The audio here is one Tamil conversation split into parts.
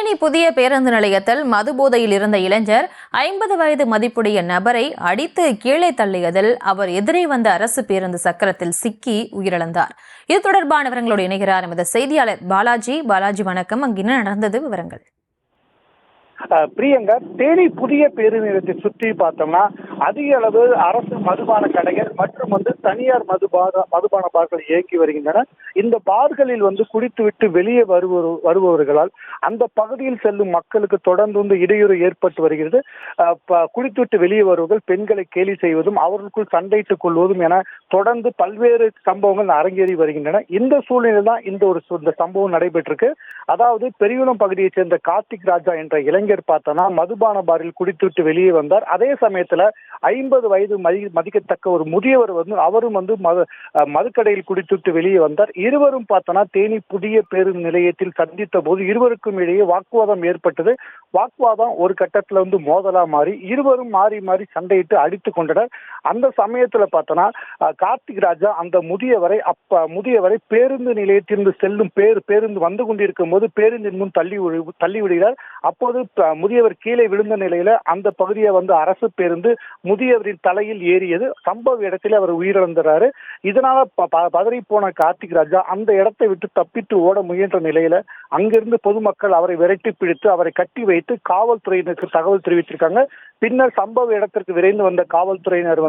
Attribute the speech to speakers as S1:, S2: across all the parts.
S1: தேனி புதிய பேருந்து நிலையத்தில் மதுபோதையில் இருந்த இளைஞர் 50 வயது மதிப்புடைய நபரை அடித்து கீழே தள்ளியதில் அவர் எதிரே வந்த அரசு பேருந்து சக்கரத்தில் சிக்கி உயிரிழந்தார். இது தொடர்பான விவரங்களோடு இணைகிறார் எமது செய்தியாளர் பாலாஜி. வணக்கம். அங்கு என்ன நடந்தது, விவரங்கள்?
S2: பிரியங்கா, தேனி புதிய பேருந்து நிலையத்தை சுற்றி பார்த்தோம்னா அதிக அளவு அரசு மதுபான கடைகள் மற்றும் தனியார் மதுபான பார்கள் இயக்கி வருகின்றன. இந்த பார்களில் குடித்துவிட்டு வெளியே வருபவர்களால் அந்த பகுதியில் செல்லும் மக்களுக்கு தொடர்ந்து இடையூறு ஏற்பட்டு வருகிறது. குடித்துவிட்டு வெளியே வருவர்கள் பெண்களை கேலி செய்வதும் அவர்களுக்குள் சண்டையிட்டுக் கொள்வதும் என தொடர்ந்து பல்வேறு சம்பவங்கள் அரங்கேறி வருகின்றன. இந்த சூழ்நிலையில் தான் இந்த சம்பவம் நடைபெற்றிருக்கு. அதாவது பெரியகுளம் பகுதியைச் சேர்ந்த கார்த்திக் ராஜா என்ற இளைஞர் பார்த்தோம்னா மதுபான பாரில் குடித்துவிட்டு வெளியே வந்தார். அதே சமயத்துல 50 வயது மதிக்கத்தக்க ஒரு முதியவர் அவரும் மதுக்கடையில் குடித்துவிட்டு வெளியே வந்தார். இருவரும் பார்த்தோம்னா தேனி புதிய பேருந்து நிலையத்தில் சந்தித்த போது இருவருக்கும் இடையே வாக்குவாதம் ஏற்பட்டது. வாக்குவாதம் ஒரு கட்டத்துல மோதலா மாறி இருவரும் மாறி மாறி சண்டையிட்டு அடித்துக் கொண்டனர். அந்த சமயத்துல பார்த்தோம்னா கார்த்திக் ராஜா அந்த முதியவரை பேருந்து நிலையத்திலிருந்து செல்லும் பேருந்து வந்து கொண்டிருக்கும் போது பேருந்தின் முன் தள்ளி விடுகிறார். அப்போது முதியவர் கீழே விழுந்த நிலையில அந்த பகுதியை அரசு பேருந்து முதியவரின் தலையில் ஏறியது. சம்பவ இடத்தில் அவர் உயிரிழந்தாரு. இதனால பதறி போன கார்த்திக் ராஜா அந்த இடத்தை விட்டு தப்பித்து ஓட முயன்ற நிலையில அங்கிருந்து பொதுமக்கள் அவரை விரட்டி பிடித்து அவரை கட்டி வைத்து காவல்துறையினருக்கு தகவல் தெரிவித்திருக்காங்க. பின்னர் சம்பவ இடத்திற்கு விரைந்து வந்த காவல்துறையினர்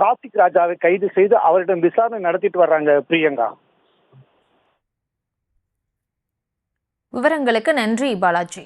S2: கார்த்திக் ராஜாவை கைது செய்து அவரிடம் விசாரணை நடத்திட்டு வர்றாங்க. பிரியங்கா,
S1: விவரங்களுக்கு நன்றி பாலாஜி.